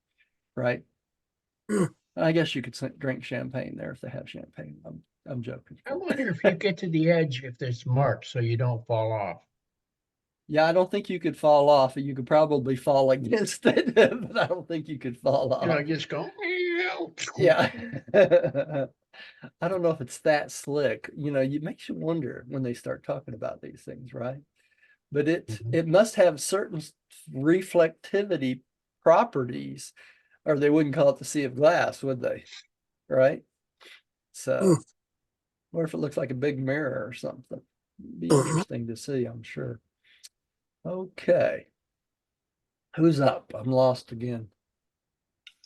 right? I guess you could drink champagne there if they have champagne. I'm joking. I wonder if you get to the edge, if there's marks so you don't fall off. Yeah, I don't think you could fall off. You could probably fall against it, but I don't think you could fall off. You know, just go. Yeah. I don't know if it's that slick. You know, it makes you wonder when they start talking about these things, right? But it must have certain reflectivity properties, or they wouldn't call it the sea of glass, would they? Right? So, or if it looks like a big mirror or something. It'd be interesting to see, I'm sure. Okay. Who's up? I'm lost again.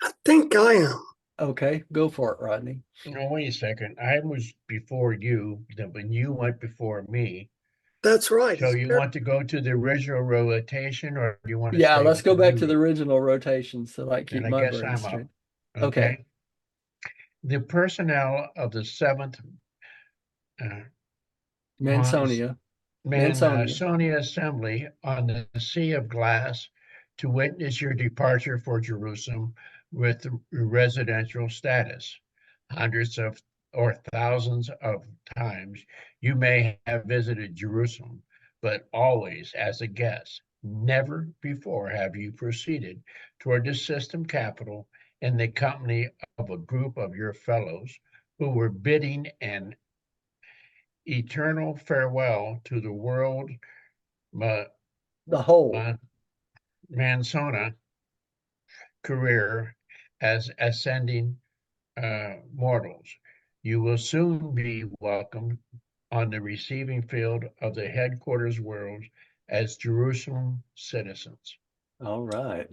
I think I am. Okay, go for it, Rodney. No, wait a second. I was before you, then when you went before me. That's right. So It's you want to go to the original rotation, or do you want to Yeah, stay let's with go the back new to the ro- original rotation so I keep And I my guess brain I'm straight. up. Okay. Okay. The personnel of the seventh Mons Mansonia. Mansonia. Mansonia Assembly on the Sea of Glass to witness your departure for Jerusalem with residential status. Hundreds of or thousands of times you may have visited Jerusalem, but always as a guest. Never before have you proceeded toward the system capital in the company of a group of your fellows who were bidding an eternal farewell to the world Ma- The whole. Ma- Mansona career as ascending mortals. You will soon be welcomed on the receiving field of the headquarters world as Jerusalem citizens. All right.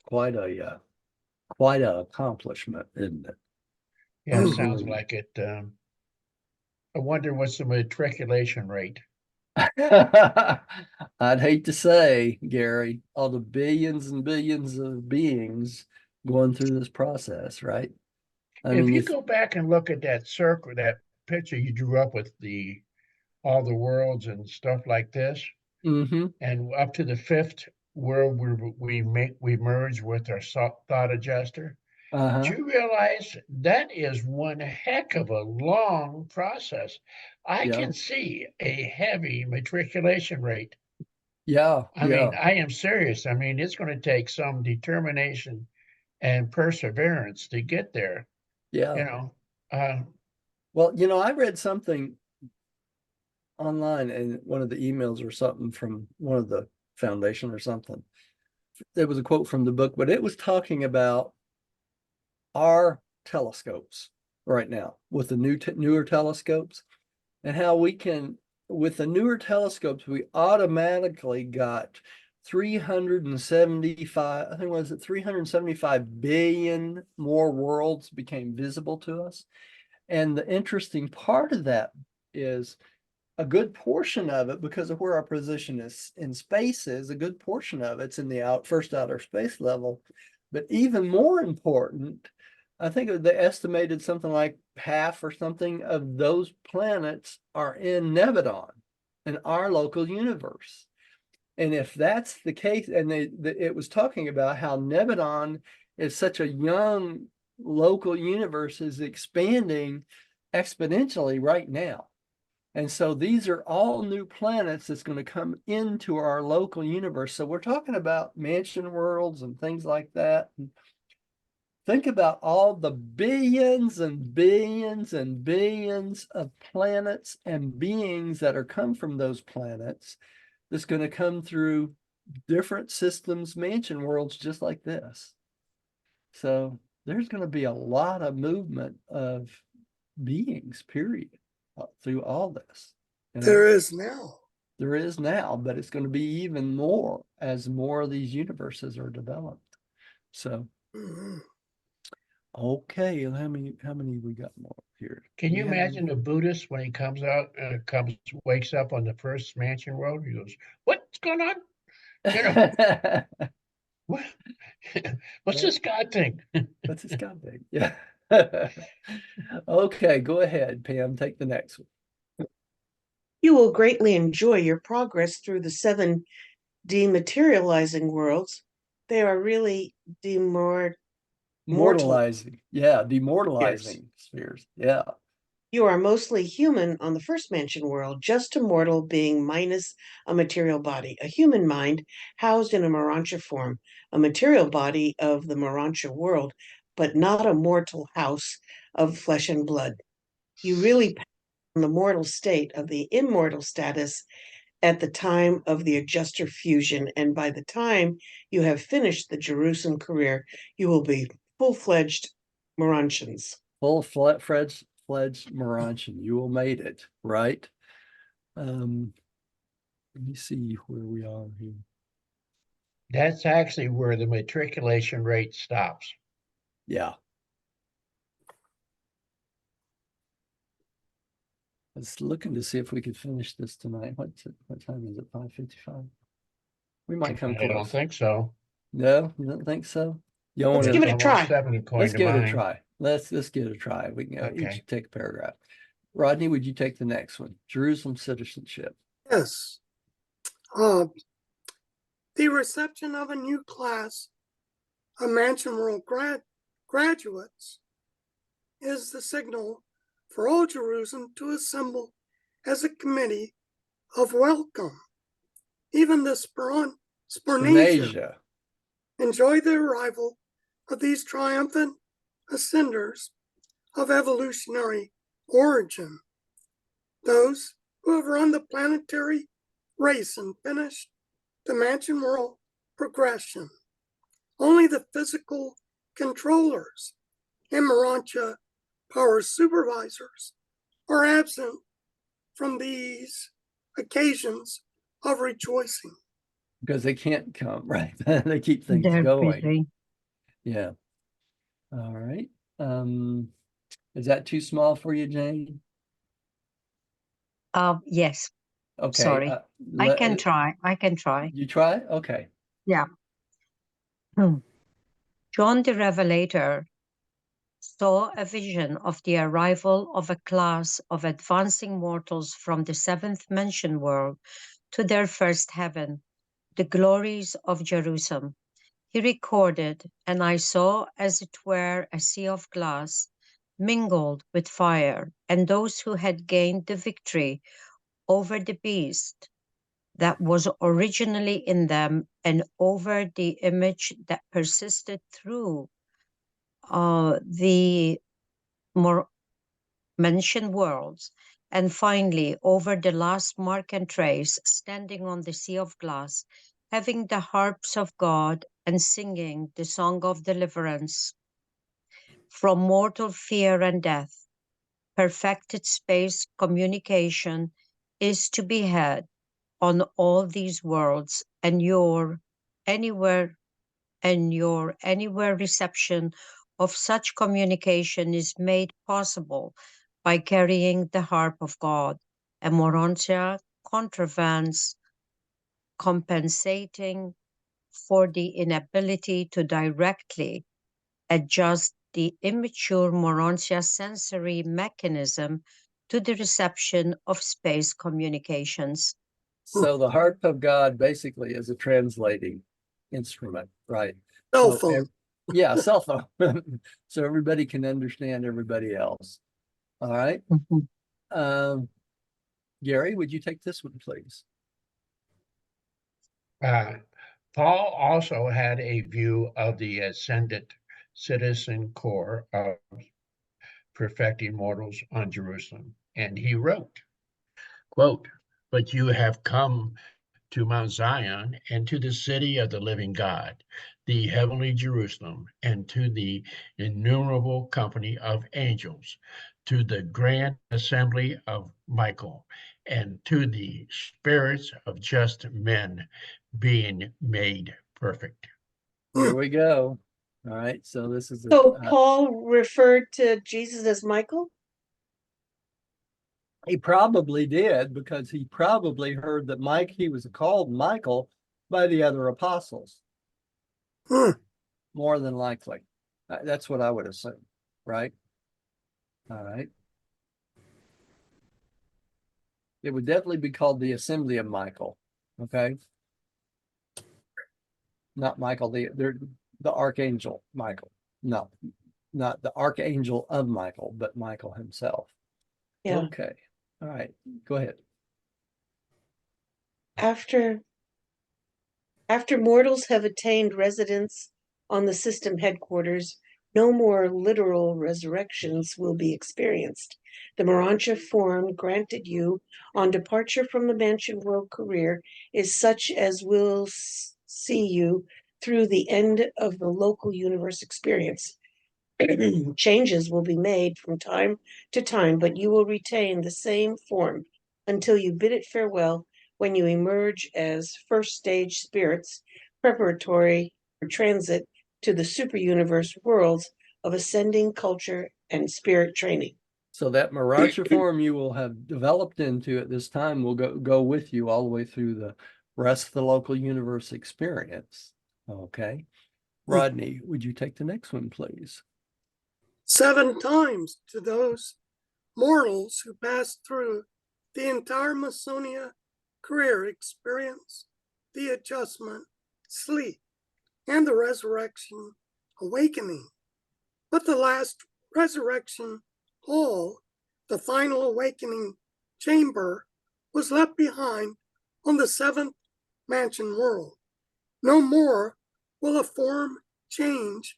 Quite a accomplishment, isn't it? Yeah, Mhm. sounds like it. I wonder what's the matriculation rate. I'd hate to say, Gary, all the billions and billions of beings going through this process, right? I If mean, you go back and look at that circle, that picture you drew up with the all the worlds and stuff like this, mm-hmm, and up to the fifth world where we merge with our thought adjuster. Do uh-huh, you realize that is one heck of a long process? I yeah, can see a heavy matriculation rate. yeah, I yeah, mean, I am serious. I mean, it's going to take some determination and perseverance to get there. yeah. You know, uh, Well, I read something online in one of the emails or something from one of the foundation or something. There was a quote from the book, but it was talking about our telescopes right now with the newer telescopes and how we can, with the newer telescopes, we automatically got 375, I think, was it 375 billion more worlds became visible to us. And the interesting part of that is a good portion of it, because of where our position is in space, is a good portion of it's in the first outer space level. But even more important, I think they estimated something like half or something of those planets are in Nebadon, in our local universe. And if that's the case, and it was talking about how Nebadon is such a young local universe, is expanding exponentially right now. And so these are all new planets that's going to come into our local universe. So we're talking about mansion worlds and things like that. Think about all the billions and billions and billions of planets and beings that are come from those planets that's going to come through different systems, mansion worlds just like this. So there's going to be a lot of movement of beings, period, through all this. There is now. There is now, but it's going to be even more as more of these universes are developed. So, Mhm. okay, how many we got more here? can you We have imagine a Buddhist when he comes out, wakes up on the first mansion world? He goes, "What's going on? You know, what, what's this God thing?" what's this got big? Yeah. Okay, go ahead, Pam. Take the next one. You will greatly enjoy your progress through the seven dematerializing worlds. They are really demor mortal Mortalizing. Yeah, spheres. demortalizing spheres. Yeah. You are mostly human on the first mansion world, just a mortal being minus a material body, a human mind housed in a Morantia form, a material body of the Morantia world, but not a mortal house of flesh and blood. You really pass from the mortal state of the immortal status at the time of the adjuster fusion, and by the time you have finished the Jerusalem career, you will be full-fledged Morantians. Full-fledged Morantian. You will made it, right? Let me see where we are here. That's actually where the matriculation rate stops. Yeah. I was looking to see if we could finish this tonight. What time is it? 5:55. We might come I don't close. think so. No, you don't think so? You Let's want give It's it a almost try. 7 Let's according to give it a mine. try. Let's give it a try. We can Okay. each take a paragraph. Rodney, would you take the next one? Jerusalem citizenship. Yes. The reception of a new class of Mansion World graduates is the signal for all Jerusalem to assemble as a committee of welcome. Even the Spornasia Spornasia. enjoy the arrival of these triumphant ascenders of evolutionary origin, those who have run the planetary race and finished the Mansion World progression. Only the physical controllers and Urantia power supervisors are absent from these occasions of rejoicing. Because they can't come, right? They keep things They're going. busy. Yeah. All right. Is that too small for you, Jane? Yes, Okay. sorry. I can try. I can try. You try? Okay. Yeah. John the Revelator saw a vision of the arrival of a class of advancing mortals from the seventh mansion world to their first heaven, the glories of Jerusalem. He recorded, and I saw as it were a sea of glass mingled with fire, and those who had gained the victory over the beast that was originally in them and over the image that persisted through the more mentioned worlds, and finally over the last mark and trace, standing on the sea of glass, having the harps of God and singing the song of deliverance from mortal fear and death. Perfected space communication is to be had on all these worlds, and your anywhere reception of such communication is made possible by carrying the harp of God. And Morontia contravenes compensating for the inability to directly adjust the immature Morontia sensory mechanism to the reception of space communications. So the harp of God basically is a translating instrument, right? Cell So, phone. yeah, cell phone. So everybody can understand everybody else. All right. Mhm. Gary, would you take this one, please? Paul also had a view of the ascendant citizen core of perfecting mortals on Jerusalem, and he wrote, quote, "But you have come to Mount Zion and to the city of the living God, the heavenly Jerusalem, and to the innumerable company of angels, to the grand assembly of Michael, and to the spirits of just men being made perfect." Here we go. All right. So this is So Paul referred to Jesus as Michael? he probably did because he probably heard that he was called Michael by the other apostles. More than likely. That's what I would assume, right? All right. It would definitely be called the Assembly of Michael. Okay. Not Michael, the Archangel Michael. No, not the Archangel of Michael, but Michael himself. Yeah. Okay. All right. Go ahead. After mortals have attained residence on the system headquarters, no more literal resurrections will be experienced. The Morontia form granted you on departure from the mansion world career is such as will see you through the end of the local universe experience. Changes will be made from time to time, but you will retain the same form until you bid it farewell when you emerge as first stage spirits preparatory for transit to the super universe worlds of ascending culture and spirit training. So that Morantia form you will have developed into at this time will go with you all the way through the rest of the local universe experience. Okay. Rodney, would you take the next one, please? 7 times to those mortals who pass through the entire Masonia career experience, the adjustment, sleep, and the resurrection awakening. But the last resurrection hall, the final awakening chamber, was left behind on the 7th mansion world. No more will a form change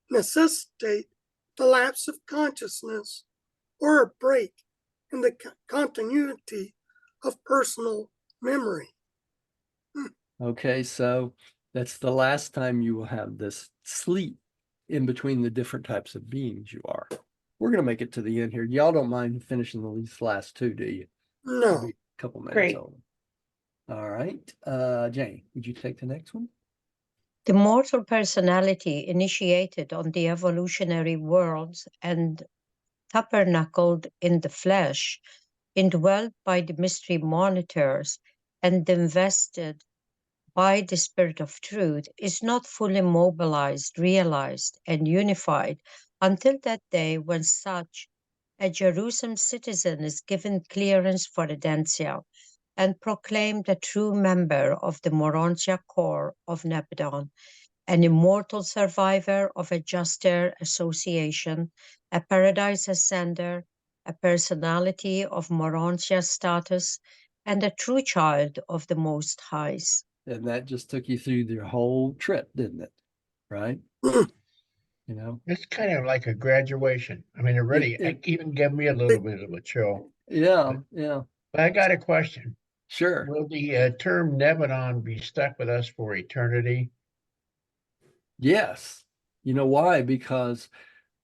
necessitate the lapse of consciousness or a break in the continuity of personal memory. Okay, so that's the last time you will have this sleep in between the different types of beings you are. We're going to make it to the end here. Y'all don't mind finishing these last two, do you? No. Maybe a couple minutes Great. over. All right. Jane, would you take the next one? The mortal personality initiated on the evolutionary worlds and tabernacled in the flesh, indwelt by the mystery monitors, and invested by the Spirit of Truth, is not fully mobilized, realized, and unified until that day when such a Jerusalem citizen is given clearance for Urantia and proclaimed a true member of the Morantia Corps of Nebadon, an immortal survivor of a Juster association, a paradise ascender, a personality of Morantia status, and a true child of the Most Highs. And that just took you through the whole trip, didn't it? Right? You know, It's kind of like a graduation. I mean, it even gave me a little bit of a chill. yeah, yeah, But I got a question. sure. Will the term Nebadon be stuck with us for eternity? Yes. You know why? Because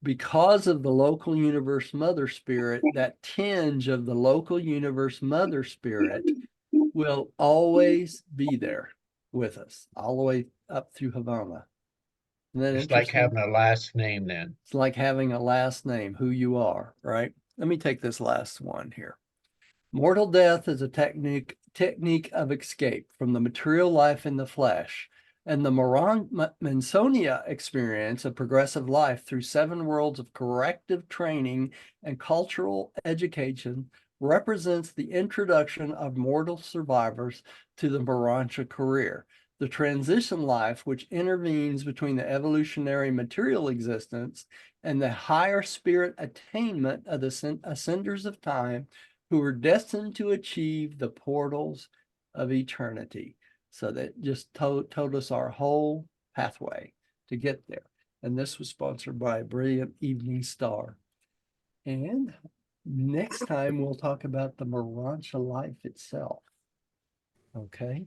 of the local universe mother spirit, that tinge of the local universe mother spirit will always be there with us all the way up through Havana. Isn't that It's like interesting? having a last name then. It's like having a last name, who you are, right? Let me take this last one here. Mortal death is a technique of escape from the material life in the flesh, and the Mansonia experience of progressive life through 7 worlds of corrective training and cultural education represents the introduction of mortal survivors to the Morantia career. The transition life, which intervenes between the evolutionary material existence and the higher spirit attainment of the ascenders of time, who are destined to achieve the portals of eternity. So that just told us our whole pathway to get there. And this was sponsored by Brilliant Evening Star. And next time we'll talk about the Morantia life itself. Okay.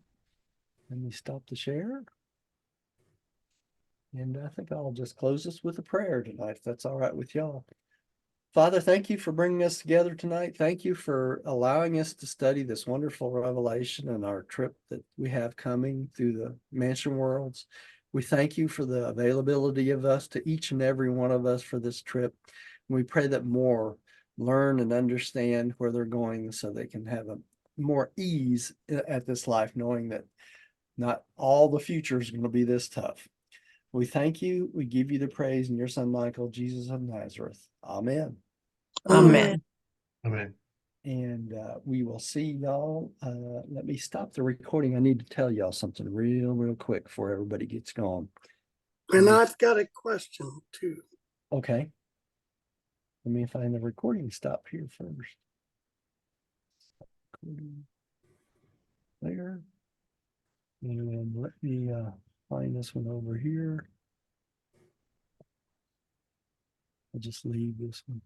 Let me stop the share. And I think I'll just close this with a prayer tonight, if that's all right with y'all. Father, thank you for bringing us together tonight. Thank you for allowing us to study this wonderful revelation and our trip that we have coming through the mansion worlds. We thank you for the availability of us to each and every one of us for this trip. We pray that more learn and understand where they're going so they can have a more ease at this life, knowing that not all the future is going to be this tough. We thank you. We give you the praise in your son, Michael, Jesus of Nazareth. Amen. Amen. Amen. And we will see y'all. Let me stop the recording. I need to tell y'all something real quick before everybody gets going. And I've got a question too. Okay. Let me find the recording stop here first. Recording there. And let me find this one over here. I'll just leave this one.